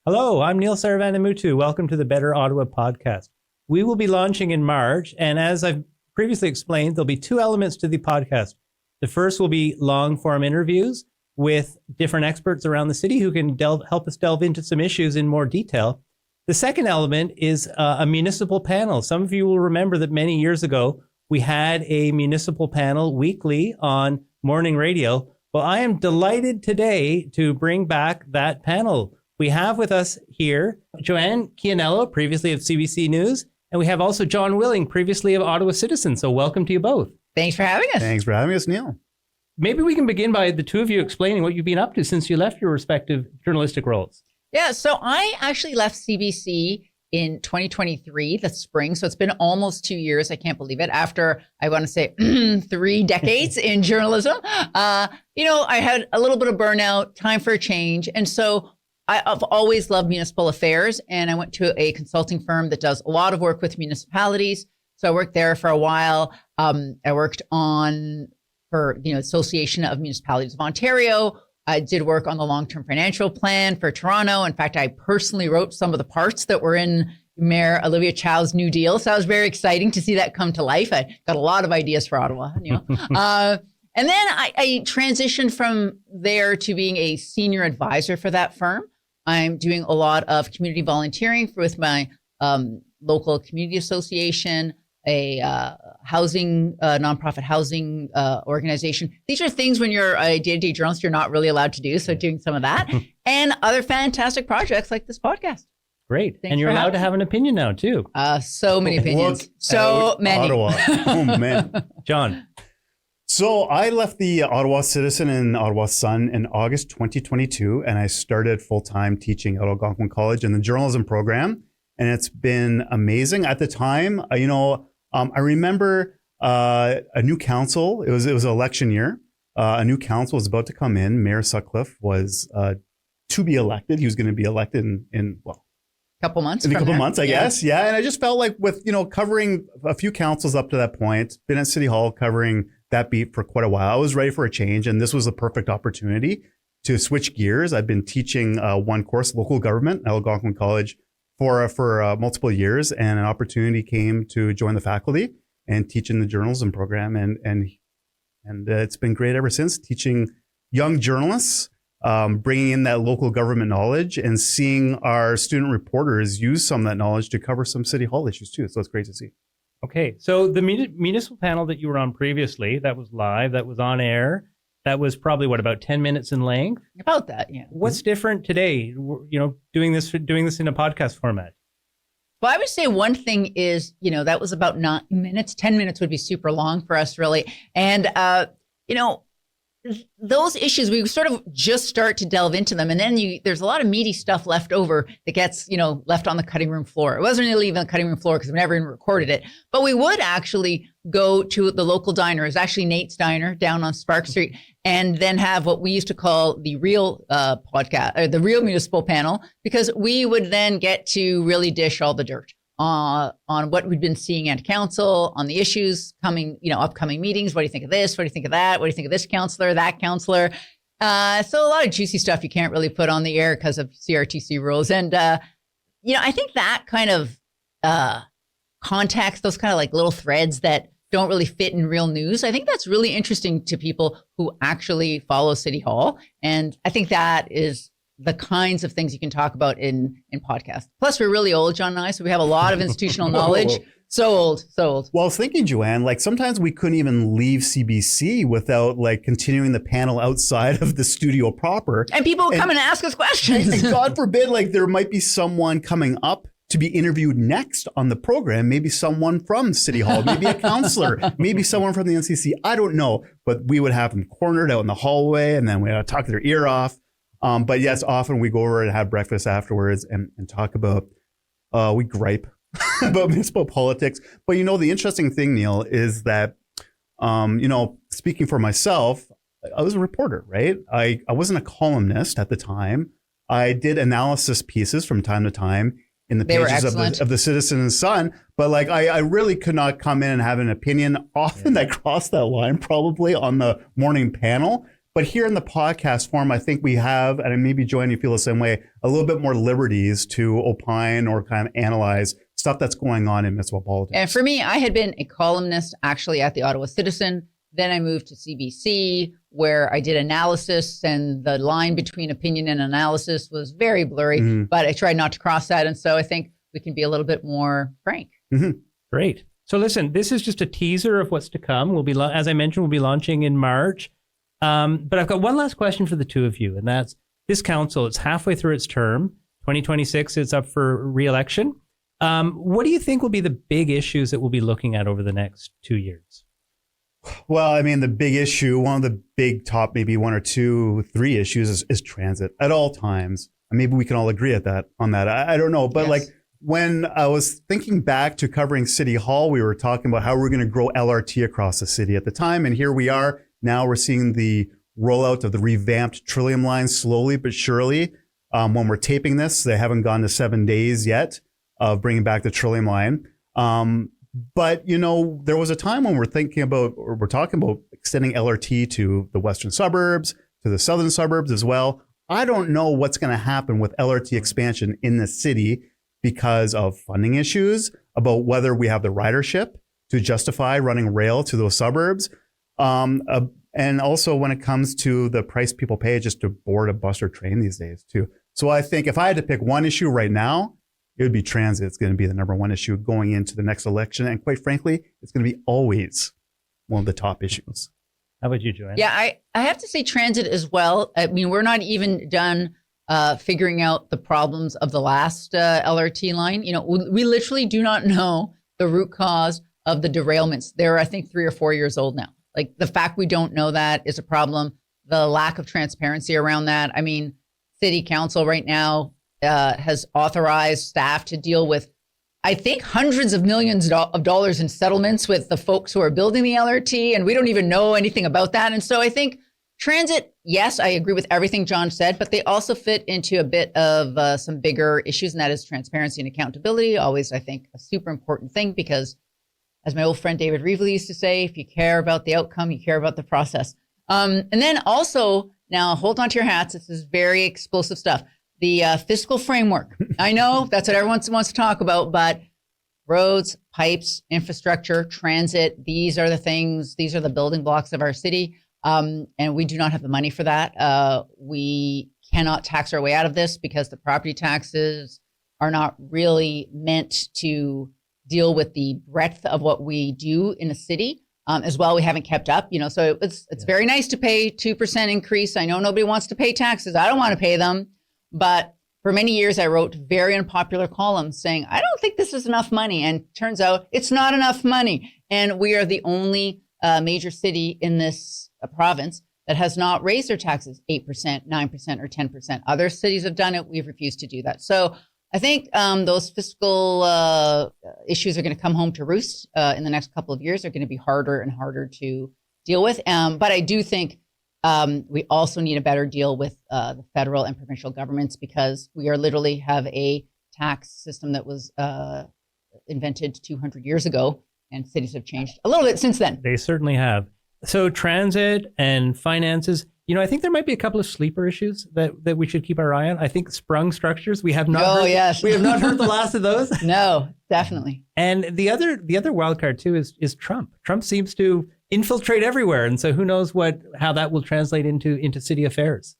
Hello, I'm Neil Saravanamuthu. Welcome to the Better Ottawa podcast. We will be launching in March, and as I've previously explained, there'll be two elements to the podcast. The first will be long-form interviews with different experts around the city who can help us delve into some issues in more detail. The second element is a municipal panel. Some of you will remember that many years ago, we had a municipal panel weekly on morning radio. Well, I am delighted today to bring back that panel. We have with us here Joanne Chianello, previously of CBC News, and we have also John Willing, previously of Ottawa Citizen. So welcome to you both. Thanks for having us. Thanks for having us, Neil. Maybe we can begin by the two of you explaining what you've been up to since you left your respective journalistic roles. Yeah, so I actually left CBC in 2023, the spring. So it's been almost 2 years. I can't believe it. After, I want to say, 3 decades in journalism. I had a little bit of burnout, time for a change. And so I've always loved municipal affairs, and I went to a consulting firm that does a lot of work with municipalities. So I worked there for a while. I worked for Association of Municipalities of Ontario. I did work on the long-term financial plan for Toronto. In fact, I personally wrote some of the parts that were in Mayor Olivia Chow's New Deal. So that was very exciting to see that come to life. I got a lot of ideas for Ottawa. And then I transitioned from there to being a senior advisor for that firm. I'm doing a lot of community volunteering with my local community association, a nonprofit housing organization. These are things when you're a day-to-day journalist, you're not really allowed to do. So doing some of that and other fantastic projects like this podcast. Great. Thanks, and you're allowed to have an opinion now too. So many opinions. So many. Ottawa. Oh, man. John. So I left the Ottawa Citizen and Ottawa Sun in August 2022, and I started full-time teaching at Algonquin College in the journalism program, and it's been amazing. At the time, I remember a new council. It was an election year. A new council was about to come in. Mayor Sutcliffe was to be elected. He was going to be elected in a couple months, I guess. Yeah, and I just felt like with covering a few councils up to that point, been at City Hall covering that beat for quite a while. I was ready for a change, and this was the perfect opportunity to switch gears. I've been teaching one course, local government, at Algonquin College for multiple years, and an opportunity came to join the faculty and teach in the journalism program, and it's been great ever since, teaching young journalists, bringing in that local government knowledge, and seeing our student reporters use some of that knowledge to cover some City Hall issues too. So it's great to see. Okay, so the municipal panel that you were on previously, that was live, that was on air, that was probably about 10 minutes in length? About that, yeah. What's different today, doing this in a podcast format? Well, I would say one thing is, that was about 9 minutes. 10 minutes would be super long for us, really. And, those issues, we sort of just start to delve into them. And then there's a lot of meaty stuff left over that gets, left on the cutting room floor. It wasn't really even the cutting room floor because we never even recorded it. But we would actually go to the local diner. It was actually Nate's Diner down on Spark Street, and then have what we used to call the real podcast, or the real municipal panel, because we would then get to really dish all the dirt on what we've been seeing at council, on the issues coming, upcoming meetings. What do you think of this? What do you think of that? What do you think of this councillor, that councillor? So a lot of juicy stuff you can't really put on the air because of CRTC rules. And, I think that kind of context, those kind of like little threads that don't really fit in real news, I think that's really interesting to people who actually follow City Hall. And I think that is the kinds of things you can talk about in podcasts. Plus, we're really old, John and I, so we have a lot of institutional knowledge. So old. Well, I was thinking, Joanne, sometimes we couldn't even leave CBC without continuing the panel outside of the studio proper. And people would come and ask us questions. And God forbid, there might be someone coming up to be interviewed next on the program, maybe someone from City Hall, maybe a counselor, maybe someone from the NCC. I don't know, but we would have them cornered out in the hallway, and then we had to talk their ear off. But yes, often we go over and have breakfast afterwards and talk about, we gripe about municipal politics. But the interesting thing, Neil, is that, speaking for myself, I was a reporter, right? I wasn't a columnist at the time. I did analysis pieces from time to time in the pages of the Citizen and Sun. But I really could not come in and have an opinion. Often that crossed that line probably on the morning panel. But here in the podcast form, I think we have, and maybe Joanne, you feel the same way, a little bit more liberties to opine or kind of analyze stuff that's going on in municipal politics. And for me, I had been a columnist actually at the Ottawa Citizen. Then I moved to CBC, where I did analysis, and the line between opinion and analysis was very blurry, but I tried not to cross that. And so I think we can be a little bit more frank. Great. So listen, this is just a teaser of what's to come. We'll be, as I mentioned, we'll be launching in March. But I've got one last question for the two of you, and that's this council, it's halfway through its term. 2026, it's up for re-election. What do you think will be the big issues that we'll be looking at over the next 2 years? Well, I mean, the big issue, one of the big top, maybe 1 or 2, 3 issues is transit at all times. And maybe we can all agree on that. I don't know. But like when I was thinking back to covering City Hall, we were talking about how we're going to grow LRT across the city at the time. And here we are. Now we're seeing the rollout of the revamped Trillium line slowly but surely. When we're taping this, they haven't gone to 7 days yet of bringing back the Trillium line. But, you know, there was a time when we're talking about extending LRT to the western suburbs, to the southern suburbs as well. I don't know what's going to happen with LRT expansion in the city because of funding issues, about whether we have the ridership to justify running rail to those suburbs. And also when it comes to the price people pay just to board a bus or train these days too. So I think if I had to pick one issue right now, it would be transit. It's going to be the number one issue going into the next election. And quite frankly, it's going to be always one of the top issues. How about you, Joanne? Yeah, I have to say transit as well. I mean, we're not even done figuring out the problems of the last LRT line. You know, we literally do not know the root cause of the derailments. They're, I think, 3 or 4 years old now. Like, the fact we don't know that is a problem. The lack of transparency around that. I mean, City Council right now has authorized staff to deal with, I think, hundreds of millions of dollars in settlements with the folks who are building the LRT, and we don't even know anything about that. And so I think transit, yes, I agree with everything John said, but they also fit into a bit of some bigger issues, and that is transparency and accountability. Always, I think, a super important thing, because as my old friend David Reevely used to say, if you care about the outcome, you care about the process. And then also, now hold on to your hats. This is very explosive stuff. The fiscal framework. I know that's what everyone wants to talk about, but roads, pipes, infrastructure, transit, these are the things, these are the building blocks of our city. And we do not have the money for that. We cannot tax our way out of this because the property taxes are not really meant to deal with the breadth of what we do in a city. As well, we haven't kept up, you know, so it's very nice to pay 2% increase. I know nobody wants to pay taxes. I don't want to pay them. But for many years, I wrote very unpopular columns saying, I don't think this is enough money. And turns out it's not enough money. And we are the only major city in this province that has not raised their taxes 8%, 9%, or 10%. Other cities have done it. We've refused to do that. So I think those fiscal issues are going to come home to roost in the next couple of years. They're going to be harder and harder to deal with. But I do think we also need a better deal with the federal and provincial governments, because we are literally have a tax system that was invented 200 years ago, and cities have changed a little bit since then. They certainly have. So transit and finances, you know, I think there might be a couple of sleeper issues that we should keep our eye on. I think sprung structures, we have not we have not heard the last of those. No, definitely. And the other wild card too is Trump. Trump seems to infiltrate everywhere, and so who knows how that will translate into city affairs.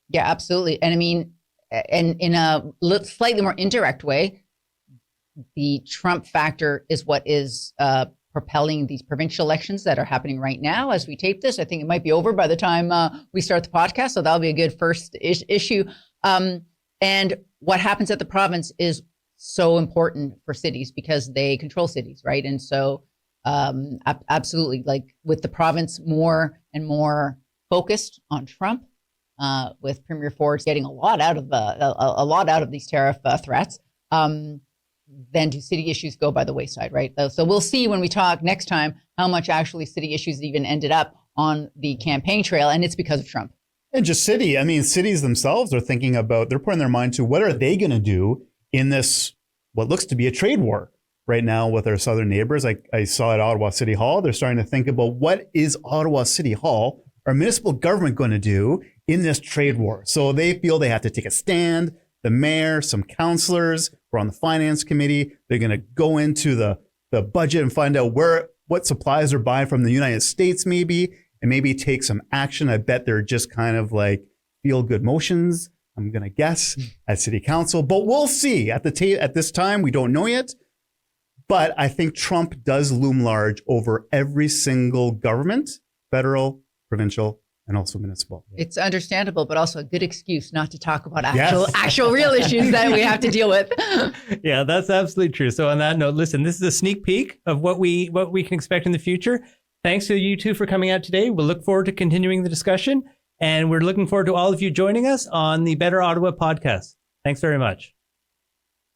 Yeah, absolutely. And I mean, and in a slightly more indirect way, the Trump factor is what is propelling these provincial elections that are happening right now as we tape this. I think it might be over by the time we start the podcast, so that'll be a good first issue. And what happens at the province is so important for cities because they control cities, right? And so absolutely, like with the province more and more focused on Trump, with Premier Ford getting a lot out of these tariff threats, then do city issues go by the wayside, right? So we'll see when we talk next time how much actually city issues even ended up on the campaign trail, and it's because of Trump. And just cities themselves are thinking about, they're putting their mind to what are they going to do in this, what looks to be a trade war right now with our southern neighbors. I saw at Ottawa City Hall, they're starting to think about what is Ottawa City Hall our municipal government going to do in this trade war? So they feel they have to take a stand. The mayor, some councillors who are on the finance committee, they're going to go into the budget and find out what supplies they're buying from the United States maybe, and maybe take some action. I bet they're just kind of like feel good motions, I'm going to guess, at city council. But we'll see. At this time, we don't know yet. But I think Trump does loom large over every single government, federal, provincial, and also municipal. It's understandable, but also a good excuse not to talk about Yes. actual real issues that we have to deal with. Yeah, that's absolutely true. So on that note, listen, this is a sneak peek of what we can expect in the future. Thanks to you two for coming out today. We'll look forward to continuing the discussion, and we're looking forward to all of you joining us on the Better Ottawa podcast. Thanks very much.